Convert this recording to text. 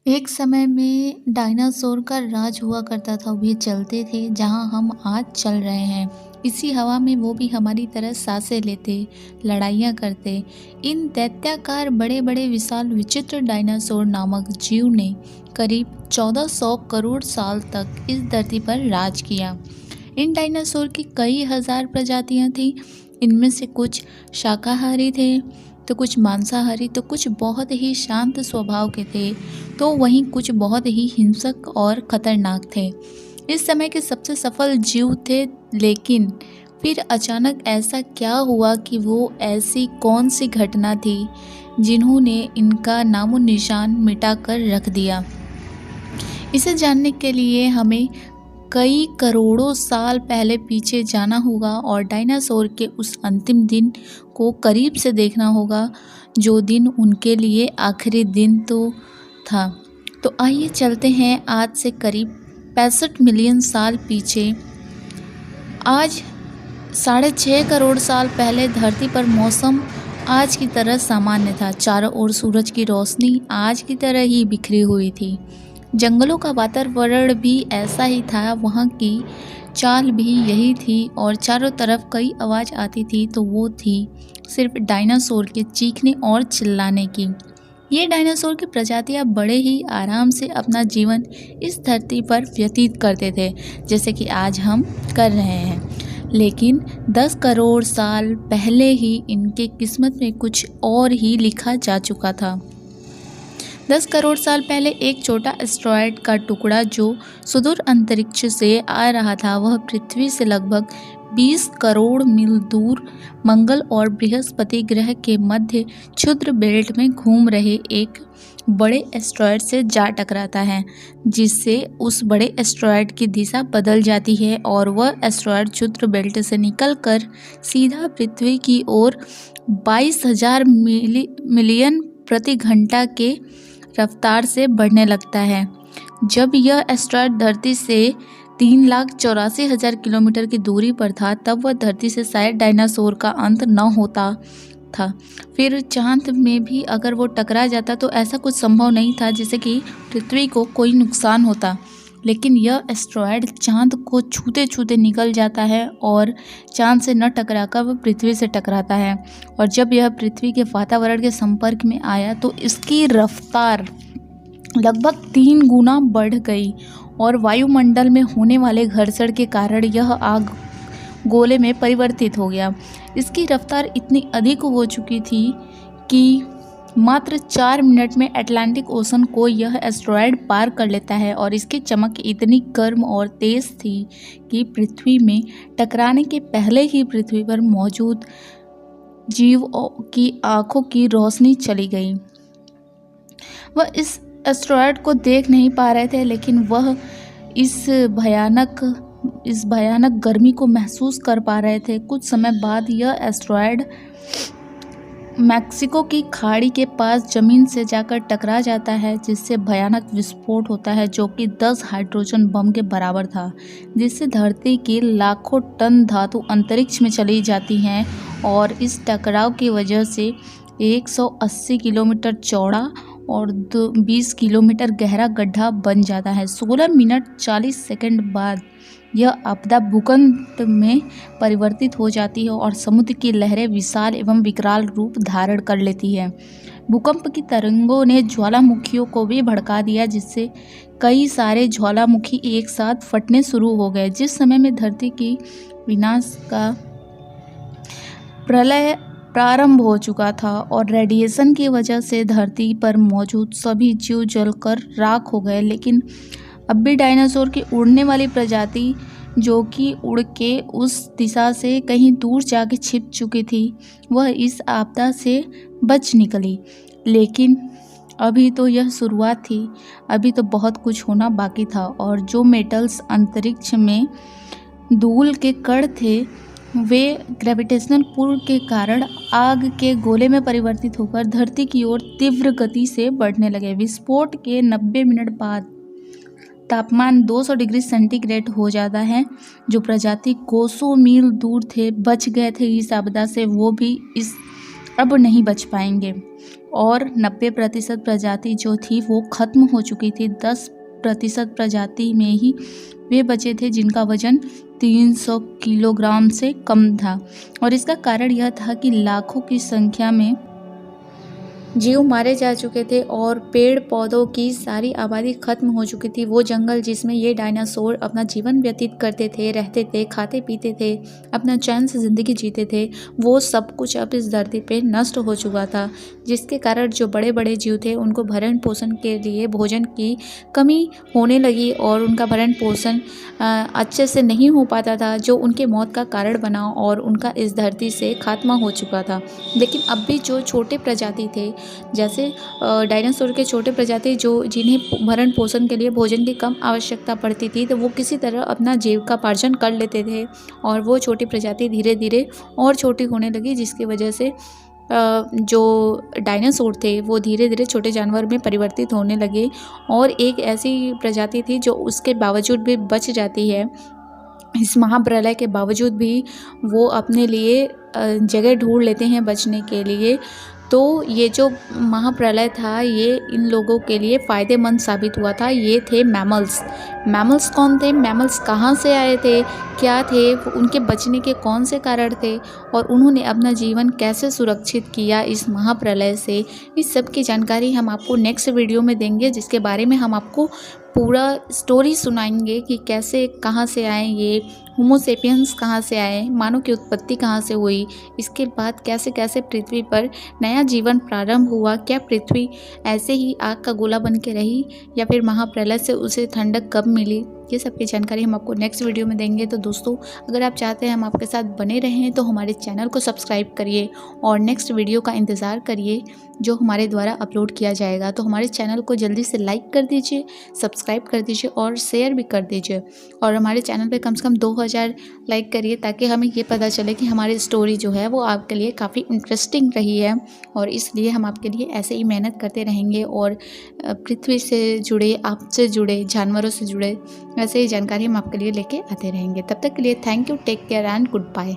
एक समय में डायनासोर का राज हुआ करता था। वे चलते थे जहां हम आज चल रहे हैं। इसी हवा में वो भी हमारी तरह सांसें लेते, लड़ाइयाँ करते। इन दैत्याकार बड़े बड़े विशाल विचित्र डायनासोर नामक जीव ने करीब 1400 करोड़ साल तक इस धरती पर राज किया। इन डायनासोर की कई हजार प्रजातियां थीं। इनमें से कुछ शाकाहारी थे, तो कुछ मांसाहारी, तो कुछ बहुत ही शांत स्वभाव के थे, तो वहीं कुछ बहुत ही हिंसक और खतरनाक थे। इस समय के सबसे सफल जीव थे। लेकिन फिर अचानक ऐसा क्या हुआ कि वो ऐसी कौन सी घटना थी जिन्होंने इनका नामो निशान मिटा कर रख दिया। इसे जानने के लिए हमें कई करोड़ों साल पहले पीछे जाना होगा और डायनासोर के उस अंतिम दिन को करीब से देखना होगा, जो दिन उनके लिए आखिरी दिन तो था। तो आइए चलते हैं आज से करीब 65 मिलियन साल पीछे। आज 6.5 करोड़ साल पहले धरती पर मौसम आज की तरह सामान्य था। चारों ओर सूरज की रोशनी आज की तरह ही बिखरी हुई थी। जंगलों का वातावरण भी ऐसा ही था, वहाँ की चाल भी यही थी और चारों तरफ कई आवाज़ आती थी, तो वो थी सिर्फ डायनासोर के चीखने और चिल्लाने की। ये डायनासोर की प्रजातियाँ बड़े ही आराम से अपना जीवन इस धरती पर व्यतीत करते थे, जैसे कि आज हम कर रहे हैं। लेकिन 10 करोड़ साल पहले ही इनके किस्मत में कुछ और ही लिखा जा चुका था। 10 करोड़ साल पहले एक छोटा एस्टेरॉयड का टुकड़ा जो सुदूर अंतरिक्ष से आ रहा था, वह पृथ्वी से लगभग 20 करोड़ मील दूर मंगल और बृहस्पति ग्रह के मध्य क्षुद्र बेल्ट में घूम रहे एक बड़े एस्टेरॉयड से जा टकराता है, जिससे उस एस्टेरॉयड एस्टेरॉयड की दिशा बदल जाती है और वह एस्टेरॉयड क्षुद्र बेल्ट से निकलकर सीधा पृथ्वी की ओर 22,000 मिलियन प्रति घंटा के रफ्तार से बढ़ने लगता है। जब यह एस्टेरॉयड धरती से 3,84,000 किलोमीटर की दूरी पर था, तब वह धरती से शायद डायनासोर का अंत न होता था। फिर चांद में भी अगर वो टकरा जाता तो ऐसा कुछ संभव नहीं था जिससे कि पृथ्वी को कोई नुकसान होता। लेकिन यह एस्टेरॉयड चांद को छूते छूते निकल जाता है और चांद से न टकराकर वह पृथ्वी से टकराता है। और जब यह पृथ्वी के वातावरण के संपर्क में आया तो इसकी रफ्तार लगभग 3 गुना बढ़ गई और वायुमंडल में होने वाले घर्षण के कारण यह आग गोले में परिवर्तित हो गया। इसकी रफ्तार इतनी अधिक हो चुकी थी कि मात्र 4 मिनट में अटलांटिक ओशन को यह एस्टेरॉयड पार कर लेता है और इसकी चमक इतनी गर्म और तेज थी कि पृथ्वी में टकराने के पहले ही पृथ्वी पर मौजूद जीव की आंखों की रोशनी चली गई। वह इस एस्टेरॉयड को देख नहीं पा रहे थे, लेकिन वह इस भयानक गर्मी को महसूस कर पा रहे थे। कुछ समय बाद यह एस्टेरॉयड मैक्सिको की खाड़ी के पास जमीन से जाकर टकरा जाता है, जिससे भयानक विस्फोट होता है जो कि 10 हाइड्रोजन बम के बराबर था, जिससे धरती की लाखों टन धातु अंतरिक्ष में चली जाती हैं और इस टकराव की वजह से 180 किलोमीटर चौड़ा और 20 किलोमीटर गहरा गड्ढा बन जाता है। 16 मिनट 40 सेकंड बाद यह आपदा भूकंप में परिवर्तित हो जाती है और समुद्र की लहरें विशाल एवं विकराल रूप धारण कर लेती है। भूकंप की तरंगों ने ज्वालामुखियों को भी भड़का दिया, जिससे कई सारे ज्वालामुखी एक साथ फटने शुरू हो गए। जिस समय में धरती की विनाश का प्रलय प्रारंभ हो चुका था और रेडिएशन की वजह से धरती पर मौजूद सभी जीव जलकर राख हो गए। लेकिन अब भी डायनासोर की उड़ने वाली प्रजाति, जो कि उड़ के उस दिशा से कहीं दूर जाके छिप चुकी थी, वह इस आपदा से बच निकली। लेकिन अभी तो यह शुरुआत थी, अभी तो बहुत कुछ होना बाकी था। और जो मेटल्स अंतरिक्ष में धूल के कण थे, वे ग्रेविटेशनल पुल के कारण आग के गोले में परिवर्तित होकर धरती की ओर तीव्र गति से बढ़ने लगे। विस्फोट के 90 मिनट बाद तापमान 200 डिग्री सेंटीग्रेड हो जाता है। जो प्रजाति कोसों मील दूर थे, बच गए थे इस आपदा से, वो भी इस अब नहीं बच पाएंगे। और 90% प्रजाति जो थी वो ख़त्म हो चुकी थी। 10% प्रजाति में ही वे बचे थे जिनका वजन 300 किलोग्राम से कम था। और इसका कारण यह था कि लाखों की संख्या में जीव मारे जा चुके थे और पेड़ पौधों की सारी आबादी खत्म हो चुकी थी। वो जंगल जिसमें ये डायनासोर अपना जीवन व्यतीत करते थे, रहते थे, खाते पीते थे, अपना चैन से ज़िंदगी जीते थे, वो सब कुछ अब इस धरती पे नष्ट हो चुका था। जिसके कारण जो बड़े बड़े जीव थे उनको भरण पोषण के लिए भोजन की कमी होने लगी और उनका भरण पोषण अच्छे से नहीं हो पाता था, जो उनके मौत का कारण बना और उनका इस धरती से खात्मा हो चुका था। लेकिन अब भी जो छोटे प्रजाति थे, जैसे डायनासोर के छोटे प्रजाति जो जिन्हें भरण पोषण के लिए भोजन की कम आवश्यकता पड़ती थी, तो वो किसी तरह अपना जीविकोपार्जन कर लेते थे और वो छोटी प्रजाति धीरे धीरे और छोटी होने लगी, जिसकी वजह से जो डायनासोर थे वो धीरे धीरे छोटे जानवर में परिवर्तित होने लगे। और एक ऐसी प्रजाति थी जो उसके बावजूद भी बच जाती है। इस महाप्रलय के बावजूद भी वो अपने लिए जगह ढूंढ लेते हैं बचने के लिए। तो ये जो महाप्रलय था ये इन लोगों के लिए फ़ायदेमंद साबित हुआ था। ये थे मैमल्स। मैमल्स कौन थे? मैमल्स कहाँ से आए थे? क्या थे? उनके बचने के कौन से कारण थे? और उन्होंने अपना जीवन कैसे सुरक्षित किया इस महाप्रलय से? इस सब की जानकारी हम आपको नेक्स्ट वीडियो में देंगे, जिसके बारे में हम आपको पूरा स्टोरी सुनाएंगे कि कैसे कहाँ से आए ये होमो सेपियंस, कहाँ से आए, मानव की उत्पत्ति कहाँ से हुई, इसके बाद कैसे कैसे पृथ्वी पर नया जीवन प्रारंभ हुआ, क्या पृथ्वी ऐसे ही आग का गोला बन के रही या फिर महाप्रलय से उसे ठंडक कब मिली। ये सब की जानकारी हम आपको नेक्स्ट वीडियो में देंगे। तो दोस्तों, अगर आप चाहते हैं हम आपके साथ बने रहें तो हमारे चैनल को सब्सक्राइब करिए और नेक्स्ट वीडियो का इंतज़ार करिए जो हमारे द्वारा अपलोड किया जाएगा। तो हमारे चैनल को जल्दी से लाइक कर दीजिए, सब्सक्राइब कर दीजिए और शेयर भी कर दीजिए। और हमारे चैनल पे कम से कम 2000 लाइक करिए, ताकि हमें ये पता चले कि हमारी स्टोरी जो है वो आपके लिए काफ़ी इंटरेस्टिंग रही है। और इसलिए हम आपके लिए ऐसे ही मेहनत करते रहेंगे और पृथ्वी से जुड़े, आपसे जुड़े, जानवरों से जुड़े ऐसे ही जानकारी हम आपके लिए लेके आते रहेंगे। तब तक के लिए thank you, take care and good bye.